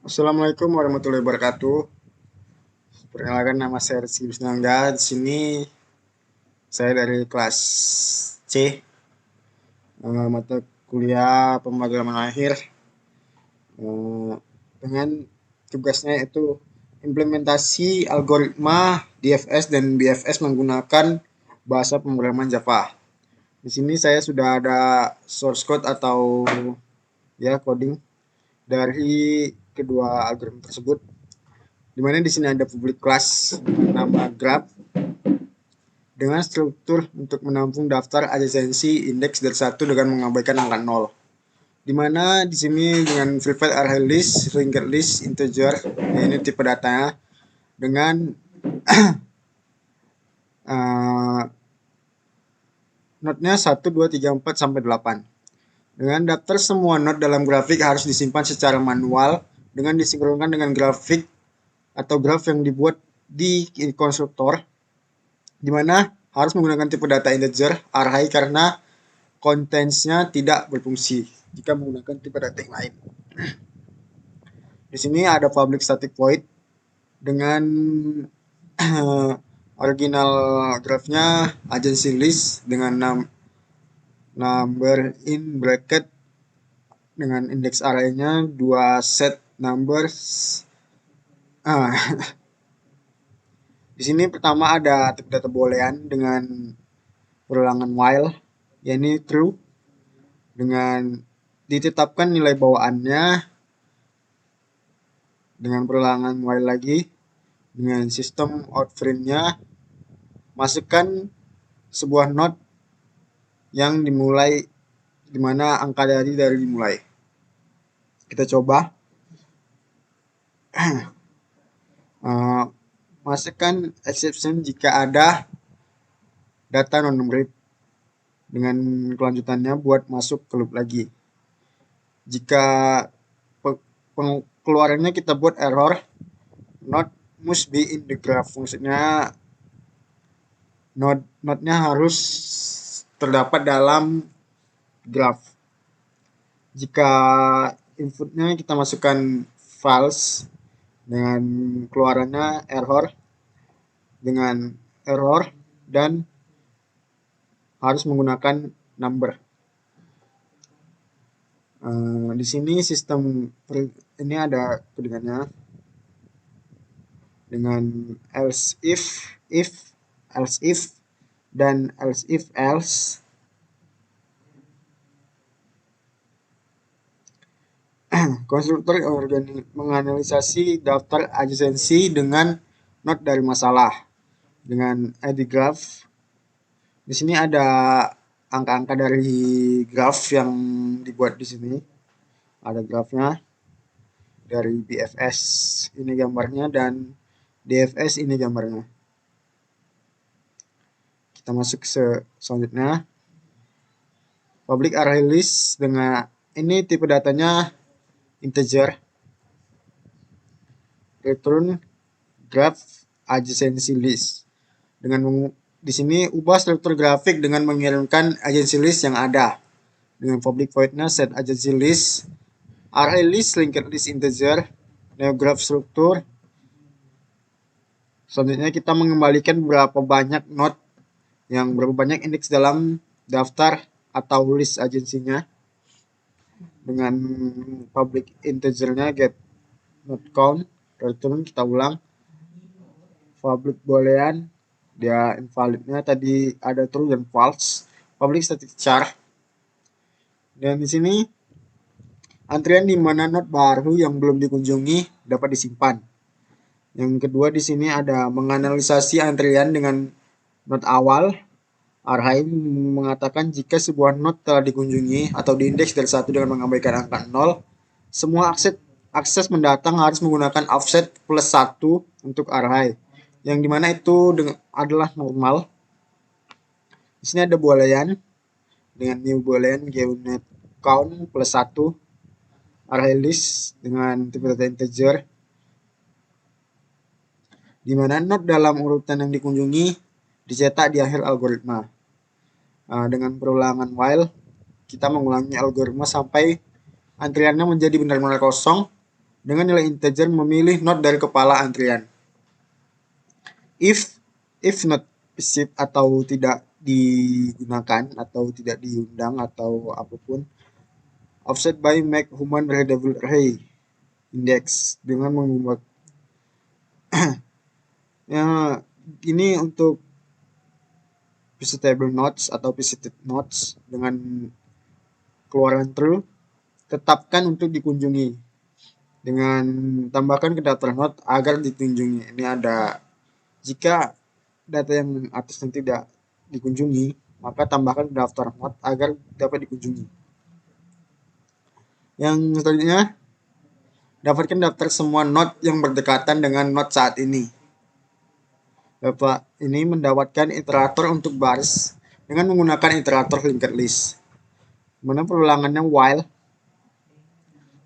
Assalamualaikum warahmatullahi wabarakatuh. Perkenalkan nama saya Rizky Bisnangga. Di sini saya dari kelas C, mata kuliah pemrograman akhir, dengan tugasnya itu implementasi algoritma DFS dan BFS menggunakan bahasa pemrograman Java. Di sini saya sudah ada source code atau ya coding dari kedua algoritma tersebut, di mana di sini ada public class nama graph dengan struktur untuk menampung daftar adjacency indeks dari 1 dengan mengabaikan angka 0. Di mana di sini dengan private array list, linked list, integer, ini tipe datanya dengan node-nya 1, 2, 3, 4 sampai 8. Dengan daftar semua node dalam grafik harus disimpan secara manual dengan disinkronkan dengan grafik atau graf yang dibuat di konstruktor, di mana harus menggunakan tipe data integer array karena contents-nya tidak berfungsi jika menggunakan tipe data yang lain. Di sini ada public static void dengan original graph-nya adjacency list dengan number in bracket dengan indeks array-nya 2 set numbers. Di sini pertama ada tipe data boolean dengan ulangan while, yakni true, dengan ditetapkan nilai bawaannya dengan perulangan while lagi, dengan sistem out frame-nya masukkan sebuah node yang dimulai di mana angka dari dimulai. Kita coba masukkan exception jika ada data non-numerate dengan kelanjutannya buat masuk ke loop lagi. Jika keluarannya kita buat error, node must be in the graph. Maksudnya node-nya harus terdapat dalam graph. Jika inputnya kita masukkan false dengan keluarannya error dengan error dan harus menggunakan number. Di sini sistem ini ada codingannya dengan else if, dan else if else. Konstruktor menganalisasi daftar adjacency dengan node dari masalah dengan id graph. Di sini ada angka-angka dari graph yang dibuat di sini. Ada grafnya dari BFS, ini gambarnya, dan DFS, ini gambarnya. Kita masuk ke selanjutnya. Public array list dengan ini tipe datanya integer. Return graph adjacency list. Dengan di sini ubah struktur grafik dengan mengirimkan adjacency list yang ada. Dengan public void-nya set adjacency list, array list, linked list integer, neo graph struktur. Selanjutnya kita mengembalikan berapa banyak node yang berapa banyak indeks dalam daftar atau list adjacency-nya dengan public integer-nya get node count. Return, kita ulang public boolean, dia invalidnya tadi ada true dan false. Public static char, dan di sini antrian di mana node baru yang belum dikunjungi dapat disimpan. Yang kedua di sini ada menganalisasi antrian dengan node awal. Array mengatakan jika sebuah node telah dikunjungi atau diindeks dari 1 dengan mengabaikan angka 0, semua akses mendatang harus menggunakan offset plus 1 untuk array, yang dimana itu adalah normal. Di sini ada boolean dengan new boolean get count plus 1, array list dengan tipe data integer, di mana node dalam urutan yang dikunjungi dicetak di akhir algoritma. Dengan perulangan while, kita mengulangi algoritma sampai antriannya menjadi benar-benar kosong dengan nilai integer memilih not dari kepala antrian. If not received atau tidak digunakan atau tidak diundang atau apapun, offset by make human readable array index dengan membuat ya, ini untuk visitable nodes atau visited nodes dengan keluaran true, tetapkan untuk dikunjungi dengan tambahkan ke daftar node agar dikunjungi. Ini ada jika data yang atas nanti tidak dikunjungi, maka tambahkan ke daftar node agar dapat dikunjungi. Yang selanjutnya, dapatkan daftar semua node yang berdekatan dengan node saat ini. Bapak ini mendapatkan iterator untuk baris dengan menggunakan iterator linked list. Mana perulangannya while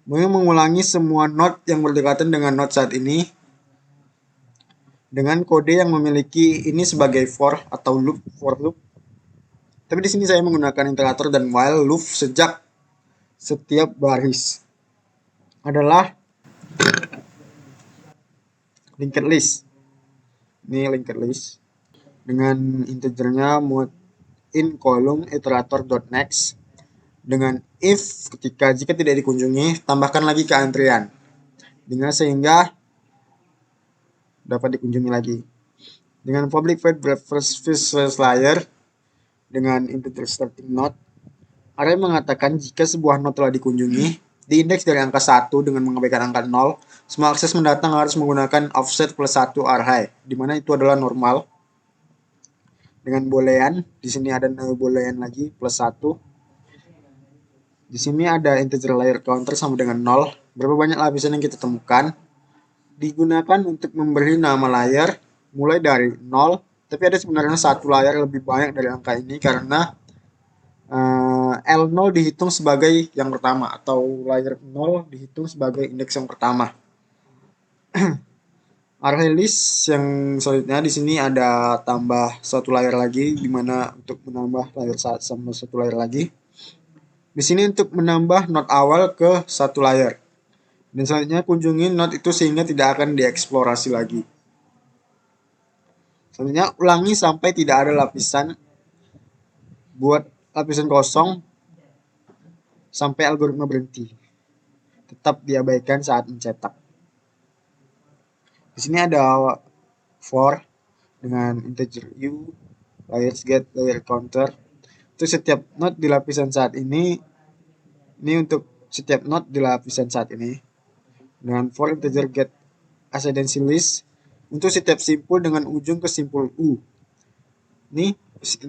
mengulangi semua node yang berdekatan dengan node saat ini dengan kode yang memiliki ini sebagai for atau loop, for loop. Tapi di sini saya menggunakan iterator dan while loop sejak setiap baris adalah linked list. Ini linked list dengan integernya mode in column iterator.next dengan if jika tidak dikunjungi tambahkan lagi ke antrian dengan sehingga dapat dikunjungi lagi dengan public void first layer dengan integer starting node. Array mengatakan jika sebuah node telah dikunjungi diindeks dari angka 1 dengan mengabaikan angka 0, semua akses mendatang harus menggunakan offset plus 1 array, di mana itu adalah normal. Dengan boolean, di sini ada boolean lagi plus 1. Di sini ada integer layer counter sama dengan 0. Berapa banyak lapisan yang kita temukan digunakan untuk memberi nama layer mulai dari 0, tapi ada sebenarnya satu layer lebih banyak dari angka ini karena L0 dihitung sebagai yang pertama atau layer 0 dihitung sebagai indeks yang pertama. Array list yang selanjutnya di sini ada tambah satu layer lagi, di mana untuk menambah layer sama satu layer lagi. Di sini untuk menambah node awal ke satu layer. Dan selanjutnya kunjungi node itu sehingga tidak akan dieksplorasi lagi. Selanjutnya ulangi sampai tidak ada lapisan. Buat lapisan kosong sampai algoritma berhenti. Tetap diabaikan saat mencetak. Di sini ada for dengan integer u, layers get, layer counter. Itu setiap node di lapisan saat ini untuk setiap node di lapisan saat ini. Dengan for integer get ascendancy list untuk setiap simpul dengan ujung ke simpul u. Ini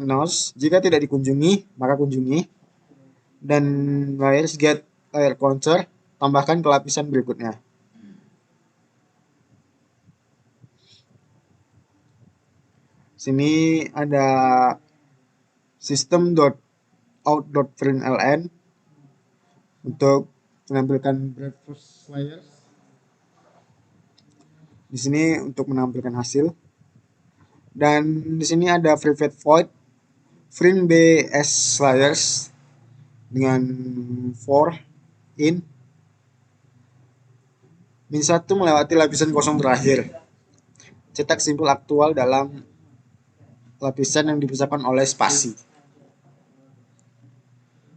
nodes jika tidak dikunjungi maka kunjungi. Dan layers get layer counter tambahkan ke lapisan berikutnya. Sini ada system.out.println untuk menampilkan breadth layers. Di sini untuk menampilkan hasil. Dan di sini ada private void print bs layers dengan for in min1 melewati lapisan kosong terakhir. Cetak simpul aktual dalam lapisan yang dipisahkan oleh spasi.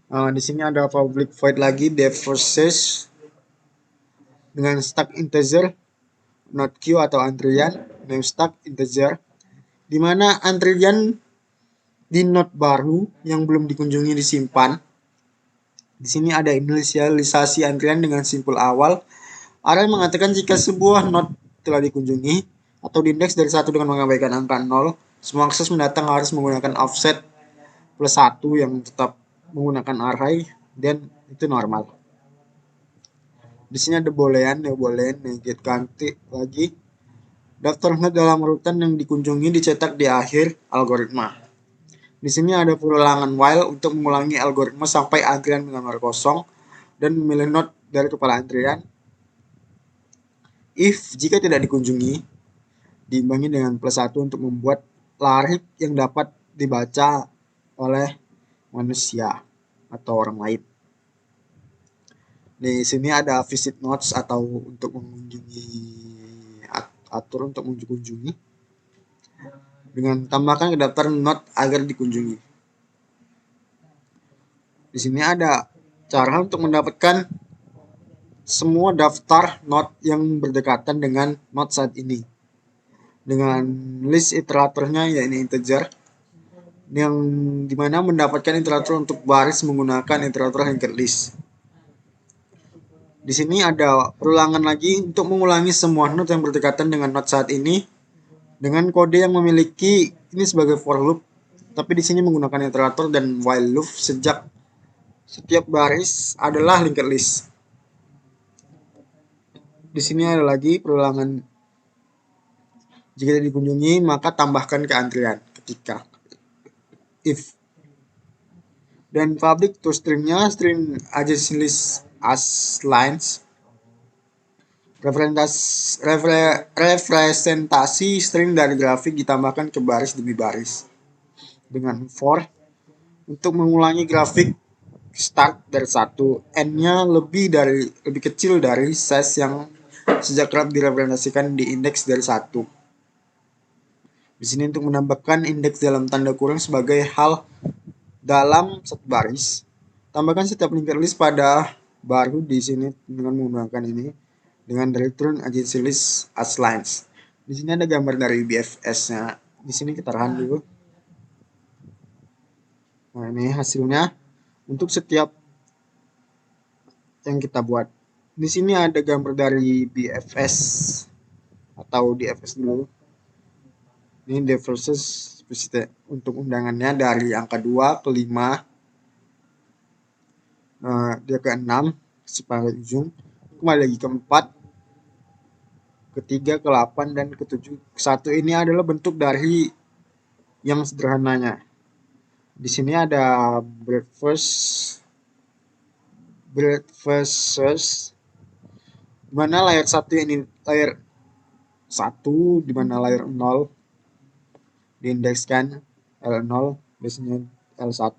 Di sini ada public void lagi def versus dengan stack integer not queue atau antrian name stack integer, di mana antrian di node baru yang belum dikunjungi disimpan. Di sini ada inisialisasi antrian dengan simpul awal. Array mengatakan jika sebuah node telah dikunjungi atau diindeks dari 1 dengan mengabaikan angka 0, semua akses mendatang harus menggunakan offset plus 1 yang tetap menggunakan array dan itu normal. Di sini ada boolean get ganti lagi. Daftar node dalam urutan yang dikunjungi dicetak di akhir algoritma. Di sini ada perulangan while untuk mengulangi algoritma sampai antrian benar-benar kosong dan memilih node dari kepala antrian. If jika tidak dikunjungi diimbangi dengan plus 1 untuk membuat larik yang dapat dibaca oleh manusia atau orang lain. Di sini ada visit notes atau untuk mengunjungi, atur untuk mengunjungi, dengan tambahkan ke daftar not agar dikunjungi. Di sini ada cara untuk mendapatkan semua daftar not yang berdekatan dengan not saat ini. Dengan list iteratornya yakni integer, yang dimana mendapatkan iterator untuk baris menggunakan iterator linked list. Di sini ada perulangan lagi untuk mengulangi semua node yang berdekatan dengan node saat ini dengan kode yang memiliki ini sebagai for loop, tapi di sini menggunakan iterator dan while loop sejak setiap baris adalah linked list. Di sini ada lagi perulangan, jika dikunjungi maka tambahkan ke antrian ketika if. Dan public to stringnya string adjacent list as lines. Representasi string dari grafik ditambahkan ke baris demi baris dengan for untuk mengulangi grafik start dari 1, n-nya lebih kecil dari size yang sejak kerap direpresentasikan di indeks dari 1. Di sini untuk menambahkan indeks dalam tanda kurung sebagai hal dalam satu baris. Tambahkan setiap linked list pada baru di sini dengan menggunakan ini dengan return agency list as lines. Di sini ada gambar dari BFS-nya. Di sini kita tahan dulu. Nah, ini hasilnya untuk setiap yang kita buat. Di sini ada gambar dari BFS atau DFS dulu. Ini versus untuk undangannya dari angka 2 ke 5, dia ke 6 separuh ujung, kembali lagi ke 4, ke 3, ke 8, dan ke 7. 1 ini adalah bentuk dari yang sederhananya. Di sini ada breakfast dimana layer 1 ini layer 1, dimana layer 0 diindekskan L0, biasanya L1.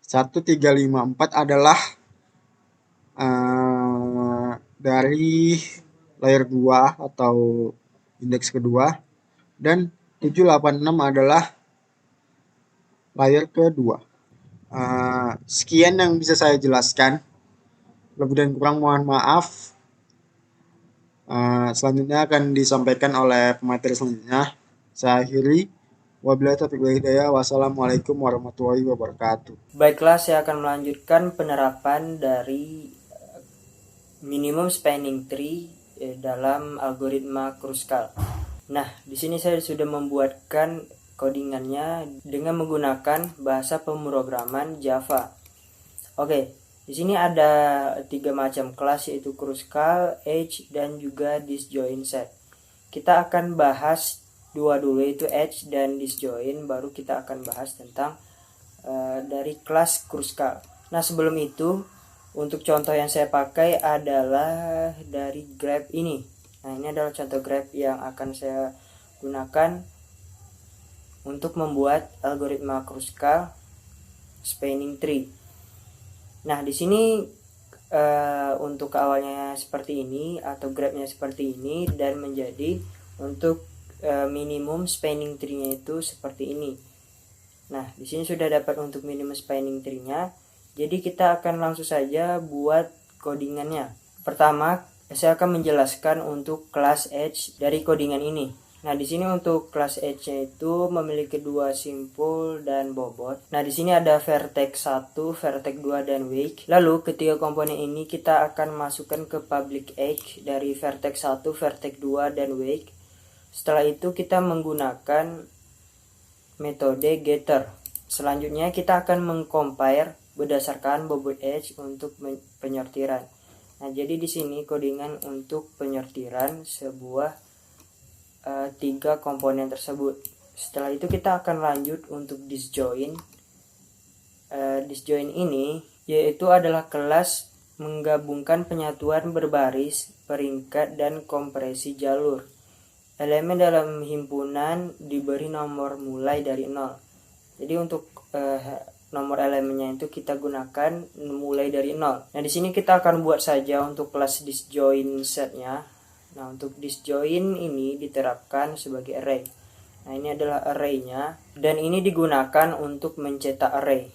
1, 3, 5, 4 adalah dari layer 2 atau indeks kedua, dan 7, 8, 6 adalah layer kedua. Sekian yang bisa saya jelaskan. Lebih dan kurang mohon maaf. Selanjutnya akan disampaikan oleh pemateri selanjutnya. Saya akhiri. Wabillahi taufiq wal hidayah. Wassalamualaikum warahmatullahi wabarakatuh. Baiklah, saya akan melanjutkan penerapan dari minimum spanning tree dalam algoritma Kruskal. Nah, di sini saya sudah membuatkan codingannya dengan menggunakan bahasa pemrograman Java. Oke, di sini ada 3 macam kelas, yaitu Kruskal, Edge, dan juga disjoin-set. Kita akan bahas dua dulu, yaitu Edge dan disjoin, baru kita akan bahas tentang dari kelas Kruskal. Nah, sebelum itu, untuk contoh yang saya pakai adalah dari graph ini. Nah, ini adalah contoh graph yang akan saya gunakan untuk membuat algoritma Kruskal spanning tree. Nah, di sini untuk awalnya seperti ini atau graph-nya seperti ini, dan menjadi untuk minimum spanning tree-nya itu seperti ini. Nah, di sini sudah dapat untuk minimum spanning tree-nya. Jadi kita akan langsung saja buat codingannya. Pertama, saya akan menjelaskan untuk kelas Edge dari codingan ini. Nah, di sini untuk kelas Edge-nya itu memiliki 2 simpul dan bobot. Nah, di sini ada vertex 1, vertex 2, dan wake. Lalu, ketiga komponen ini kita akan masukkan ke public edge dari vertex 1, vertex 2, dan wake. Setelah itu kita menggunakan metode getter. Selanjutnya kita akan mengcompare berdasarkan bobot edge untuk penyortiran. Nah, jadi di sini codingan untuk penyortiran sebuah 3 komponen tersebut. Setelah itu kita akan lanjut untuk disjoin. Disjoin ini yaitu adalah kelas menggabungkan penyatuan berbaris, peringkat, dan kompresi jalur. Elemen dalam himpunan diberi nomor mulai dari 0. Jadi untuk nomor elemennya itu kita gunakan mulai dari 0. Nah, di sini kita akan buat saja untuk kelas disjoin setnya. Nah, untuk disjoin ini diterapkan sebagai array. Nah, ini adalah arraynya dan ini digunakan untuk mencetak array.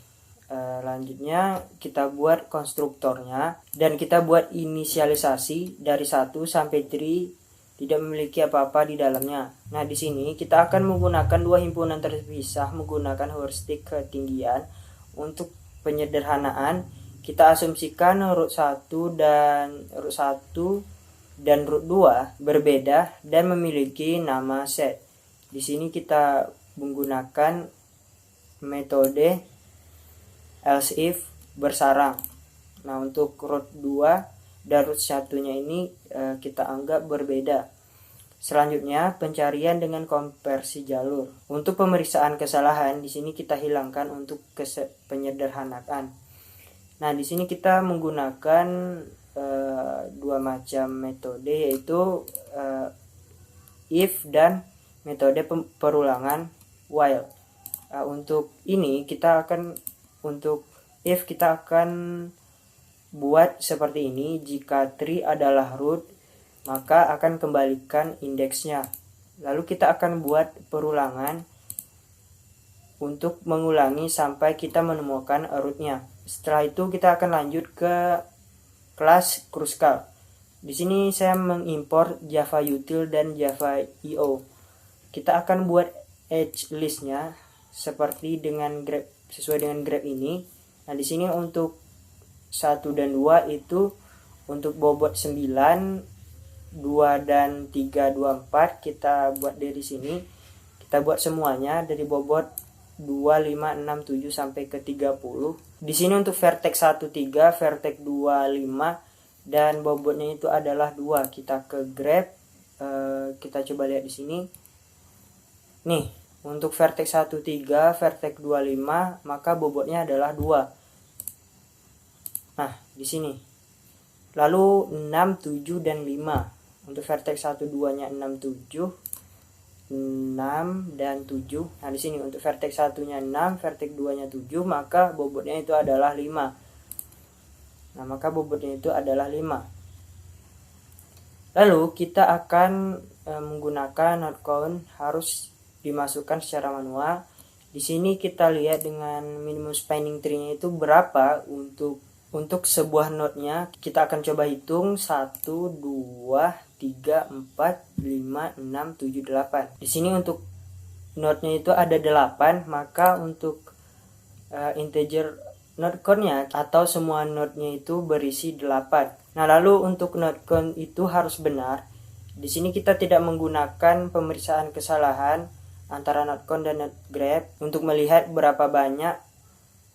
Lanjutnya kita buat konstruktornya dan kita buat inisialisasi dari 1 sampai tree tidak memiliki apa-apa di dalamnya. Nah, di sini kita akan menggunakan dua himpunan terpisah menggunakan heuristik ketinggian. Untuk penyederhanaan, kita asumsikan root 1 dan root 2 berbeda dan memiliki nama set. Di sini kita menggunakan metode else if bersarang. Nah, untuk root 2 dan root 1-nya ini kita anggap berbeda. Selanjutnya, pencarian dengan konversi jalur. Untuk pemeriksaan kesalahan, di sini kita hilangkan untuk penyederhanaan. Nah, di sini kita menggunakan dua macam metode, yaitu if dan metode perulangan while. Untuk ini untuk if kita akan buat seperti ini. Jika tree adalah root, maka akan kembalikan indeksnya. Lalu kita akan buat perulangan untuk mengulangi sampai kita menemukan rootnya. Setelah itu kita akan lanjut ke kelas Kruskal. Di sini saya mengimpor Java Util dan Java EO. Kita akan buat edge listnya seperti sesuai dengan grep ini. Nah, di sini untuk 1 dan 2 itu untuk bobot 9, 2 dan 3, 2, 4 kita buat dari sini. Kita buat semuanya dari bobot 2, 5, 6, 7 sampai ke 30. Di sini untuk vertex 1, 3, vertex 2, 5 dan bobotnya itu adalah 2. Kita ke grep, kita coba lihat di sini. Nih, untuk vertex 1, 3, vertex 2, 5, maka bobotnya adalah 2. Nah, di sini. Lalu 6, 7 dan 5. Untuk vertex 1, 2-nya 6, 7. 6 dan 7. Nah, di sini untuk vertex 1-nya 6, vertex 2-nya 7, maka bobotnya itu adalah 5. Nah, maka bobotnya itu adalah 5. Lalu kita akan menggunakan node count, harus dimasukkan secara manual. Di sini kita lihat dengan minimum spanning tree-nya itu berapa untuk sebuah node-nya. Kita akan coba hitung 1, 2, 3, 4, 5, 6, 7, 8. Di sini untuk node-nya itu ada 8, maka untuk integer node count-nya atau semua node-nya itu berisi 8. Nah, lalu untuk node count itu harus benar. Di sini kita tidak menggunakan pemeriksaan kesalahan antara node count dan node grep untuk melihat berapa banyak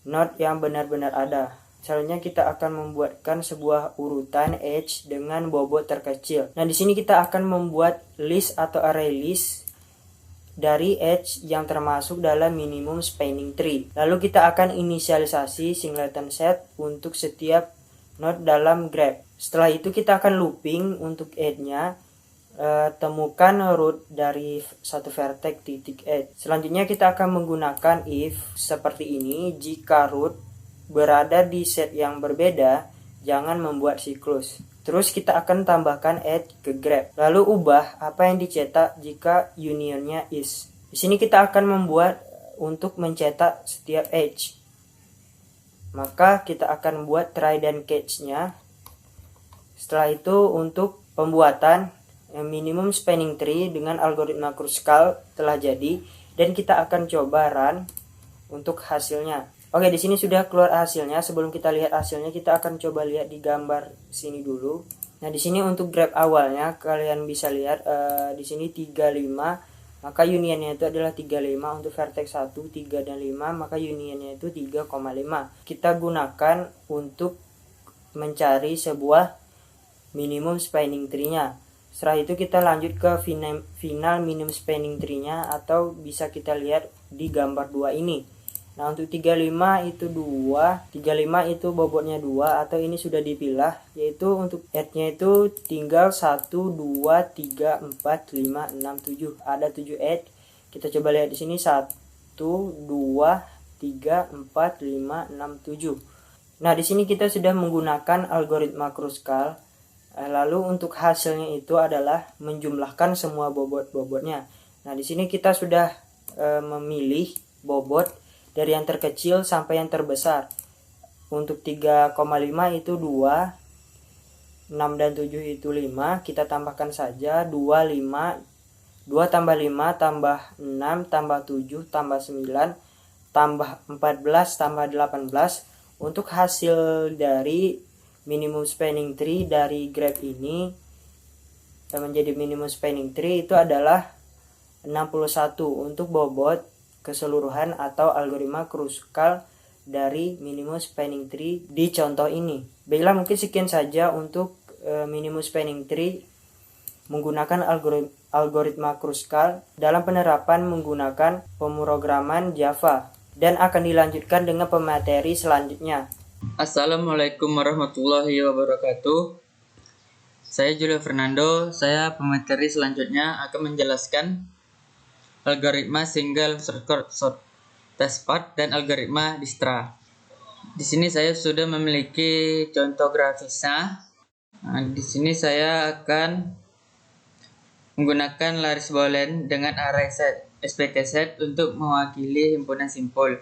node yang benar-benar ada. Selanjutnya kita akan membuatkan sebuah urutan edge dengan bobot terkecil. Nah, di sini kita akan membuat list atau array list dari edge yang termasuk dalam minimum spanning tree. Lalu kita akan inisialisasi singleton set untuk setiap node dalam grep. Setelah itu kita akan looping untuk edge-nya. Temukan root dari satu vertex titik edge. Selanjutnya kita akan menggunakan if seperti ini. Jika root berada di set yang berbeda, jangan membuat siklus. Terus kita akan tambahkan edge ke grep. Lalu ubah apa yang dicetak jika unionnya is. Di sini kita akan membuat untuk mencetak setiap edge. Maka kita akan buat try dan catch-nya. Setelah itu untuk pembuatan minimum spanning tree dengan algoritma Kruskal telah jadi dan kita akan coba run untuk hasilnya. Oke, di sini sudah keluar hasilnya. Sebelum kita lihat hasilnya, kita akan coba lihat di gambar sini dulu. Nah, di sini untuk grep awalnya kalian bisa lihat di sini 35, maka unionnya itu adalah 35. Untuk vertex 1, 3 dan 5, maka unionnya itu 3,5. Kita gunakan untuk mencari sebuah minimum spanning tree-nya. Setelah itu kita lanjut ke final minimum spanning tree-nya atau bisa kita lihat di gambar 2 ini. Nah, untuk 35 itu 2, 35 itu bobotnya 2 atau ini sudah dipilah, yaitu untuk edge-nya itu tinggal 1, 2, 3, 4, 5, 6, 7. Ada 7 edge. Kita coba lihat di sini 1, 2, 3, 4, 5, 6, 7. Nah, di sini kita sudah menggunakan algoritma Kruskal. Lalu untuk hasilnya itu adalah menjumlahkan semua bobot-bobotnya. Nah, di sini kita sudah memilih bobot dari yang terkecil sampai yang terbesar. Untuk 3,5 itu 2, 6 dan 7 itu 5, kita tambahkan saja 2, 5, 2 tambah 5 tambah 6 tambah 7 tambah 9 tambah 14 tambah 18. Untuk hasil dari minimum spanning tree dari graph ini menjadi minimum spanning tree itu adalah 61 untuk bobot keseluruhan atau algoritma Kruskal dari minimum spanning tree di contoh ini. Baiklah, mungkin sekian saja untuk minimum spanning tree menggunakan algoritma Kruskal dalam penerapan menggunakan pemrograman Java, dan akan dilanjutkan dengan pemateri selanjutnya. Assalamualaikum warahmatullahi wabarakatuh. Saya Julio Fernando. Saya pemateri selanjutnya akan menjelaskan algoritma single short test path dan algoritma Dijkstra. Di sini saya sudah memiliki contoh grafisnya. Di sini saya akan menggunakan laris boolean dengan array set SPT set untuk mewakili himpunan simpul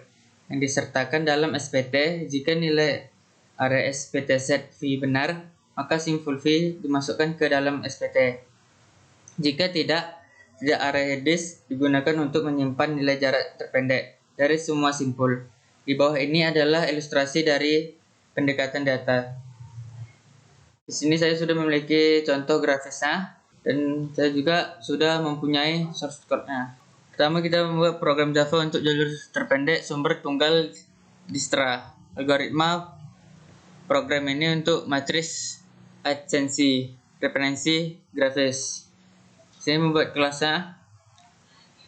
yang disertakan dalam SPT. Jika nilai array SPT set V benar, maka simpul V dimasukkan ke dalam SPT. Jika tidak array disk digunakan untuk menyimpan nilai jarak terpendek dari semua simpul. Di bawah ini adalah ilustrasi dari pendekatan data. Di sini saya sudah memiliki contoh grafisnya dan saya juga sudah mempunyai source code-nya. Pertama, kita membuat program Java untuk jalur terpendek sumber tunggal Dijkstra. Algoritma program ini untuk matris adsensi referensi grafis. Saya membuat kelasnya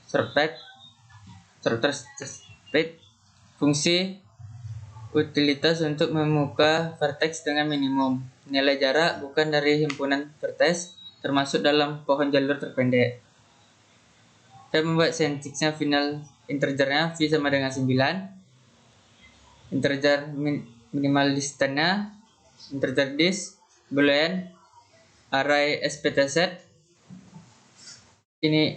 sorted fungsi utilitas untuk membuka vertex dengan minimum nilai jarak bukan dari himpunan vertex termasuk dalam pohon jalur terpendek. Saya membuat sintaksnya final integernya V sama dengan 9, integer minimal distance-nya, integer disk, boolean, array SPT set, ini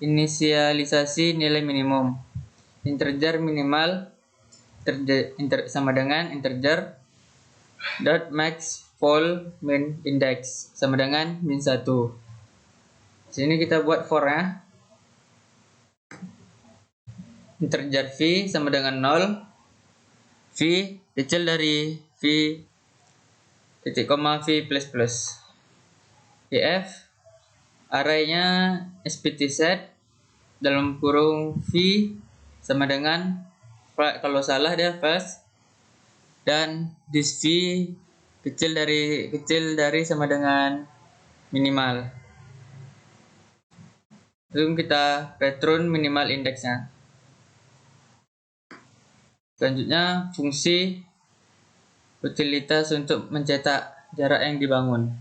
inisialisasi nilai minimum, integer minimal sama dengan integer dot max full min index sama dengan min 1. Sini kita buat for-nya. Integer V sama dengan 0, V kecil dari V titik koma V plus plus. If arraynya SPT set dalam kurung V sama dengan, kalau salah dia false, dan this V kecil dari sama dengan minimal. Lalu kita return minimal indeksnya. Selanjutnya fungsi utilitas untuk mencetak jarak yang dibangun.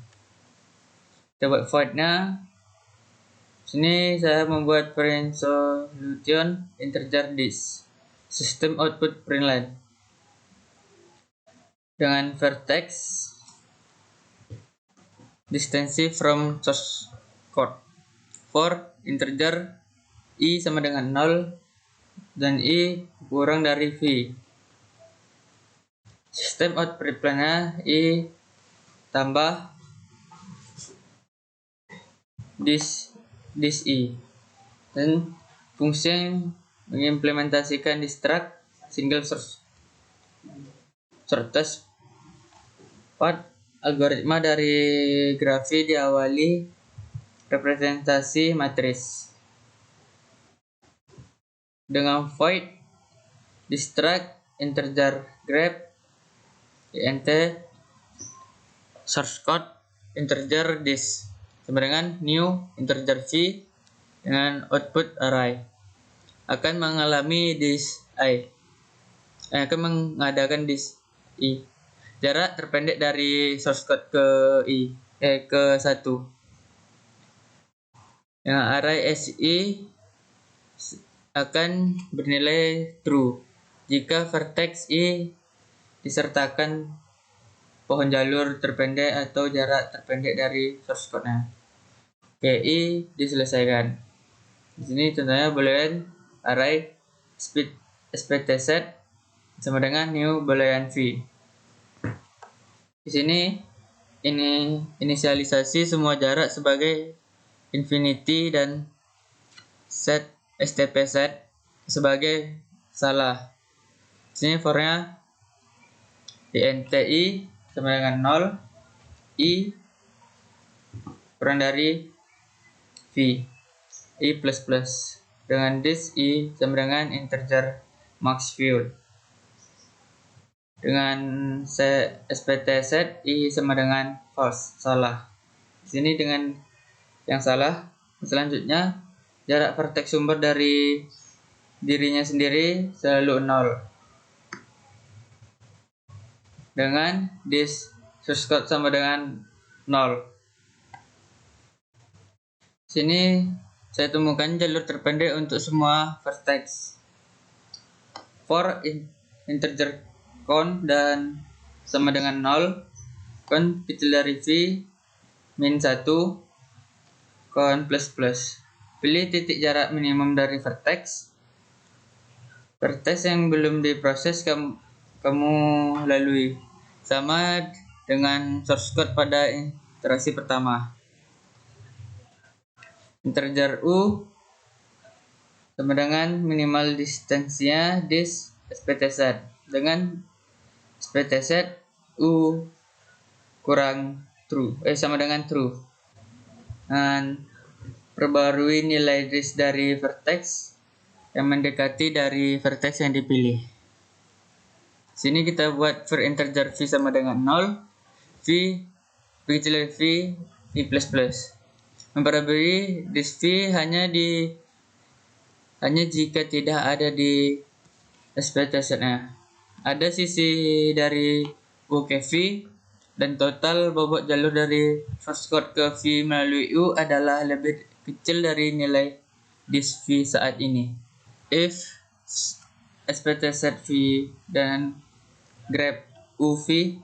Kita buat void-nya. Sini saya membuat print solution integer disk system output println dengan vertex distance from source code. For integer I sama dengan 0 dan I kurang dari V. Sistem output println-nya I tambah this I. Dan fungsi yang mengimplementasikan distract single source test path. Algoritma dari grafi diawali representasi matris dengan void distract integer grep int source code integer disk sama dengan new integer v dengan output array akan mengalami disk I akan mengadakan disk I. Jarak terpendek dari source code ke 1 dengan array SI akan bernilai true jika vertex I disertakan pohon jalur terpendek atau jarak terpendek dari source code-nya. I diselesaikan. Di sini contohnya boolean array SPTZ sama dengan new boolean v. Di sini ini inisialisasi semua jarak sebagai infinity dan set stpz sebagai salah. Di sini for-nya INTI sama dengan 0, I kurang dari V, I plus plus. Dengan this I sama dengan integer max fuel. Dengan SPTZ I sama dengan false, salah. Di sini dengan yang salah. Selanjutnya jarak vertex sumber dari dirinya sendiri selalu 0. Dengan this source code sama dengan 0. Sini saya temukan jalur terpendek untuk semua vertex. For integer count dan sama dengan 0, count kecil dari V min 1, count plus plus. Pilih titik jarak minimum dari vertex. Vertex yang belum diproses kamu lalui, sama dengan source code pada iterasi pertama. Integer U sama dengan minimal distansinya this SPTZ. Dengan SPTZ U kurang true, sama dengan true. Dan perbarui nilai disk dari vertex yang mendekati dari vertex yang dipilih. Sini kita buat for integer v sama dengan 0, v kecil dari v plus plus. Memperbarui disk v hanya jika tidak ada di SPTZ-nya. Ada sisi dari U ke V dan total bobot jalur dari source code ke V melalui U adalah lebih kecil dari nilai disk V saat ini. If SPTZ V dan grab UV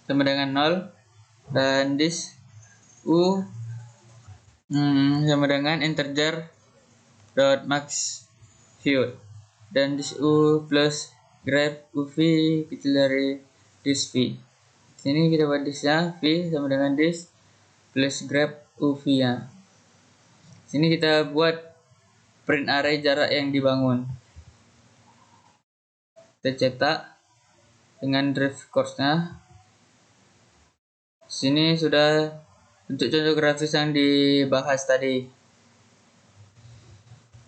sama dengan 0 dan disk U sama dengan integer dot max fuel dan disk U plus grab UV kecil dari disk V. Sini kita buat disknya V sama dengan disk plus grab UV ya. Sini kita buat print array jarak yang dibangun. Kita cetak dengan drive course-nya. Sini sudah untuk contoh grafis yang dibahas tadi.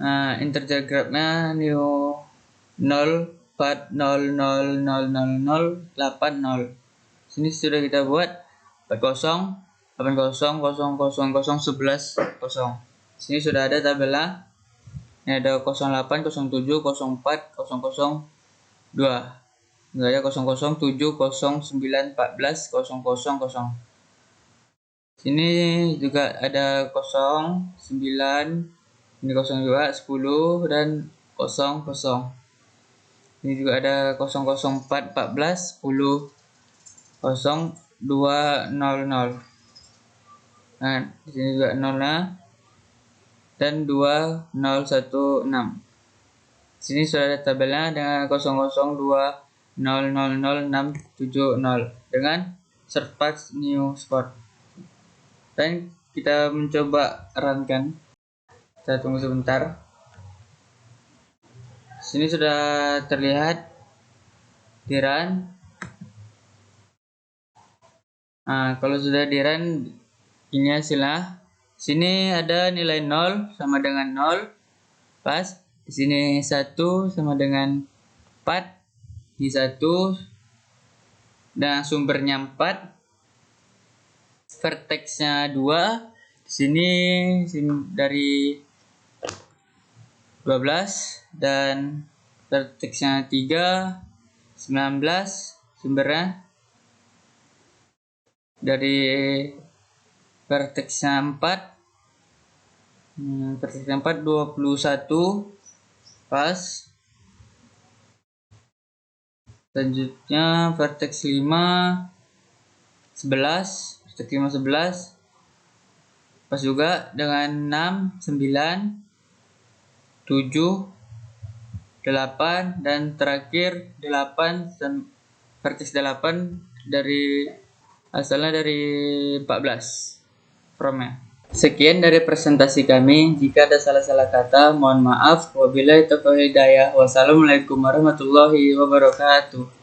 Nah, integer graph-nya new 0 4 0 0 0 0 0 8 0. Sini sudah kita buat 40 80 0 0 0 11 0. Sini sudah ada tabelnya. Ini ada 08 07 04 002. Enggak ada 007 09 14 000. Sini juga ada 09, ini 02 10 dan 00. Ini juga ada 004 14 10 02 00. Nah, di sini juga 0-nya dan 2016. Sini sudah ada tabelnya dengan 002 000670 dengan search path new spot. Dan kita mencoba runkan. Kita tunggu sebentar. Sini sudah terlihat di run. Nah, kalau sudah di run, ini hasilnya. Sini ada nilai 0 sama dengan 0. Pas. Di sini 1 sama dengan 4. Di 1 dan sumbernya 4. Vertexnya 2. Di sini dari 12 dan vertexnya 3 19 sumbernya. Dari vertexnya 4 21 pas. Selanjutnya vertex 5 11, vertex 5 11 pas juga dengan 6 9 7 8 dan terakhir 8 dan vertex 8 dari asalnya dari 14 from-nya. Sekian dari presentasi kami. Jika ada salah-salah kata, mohon maaf. Wabillahi taufiq wal hidayah. Wassalamualaikum warahmatullahi wabarakatuh.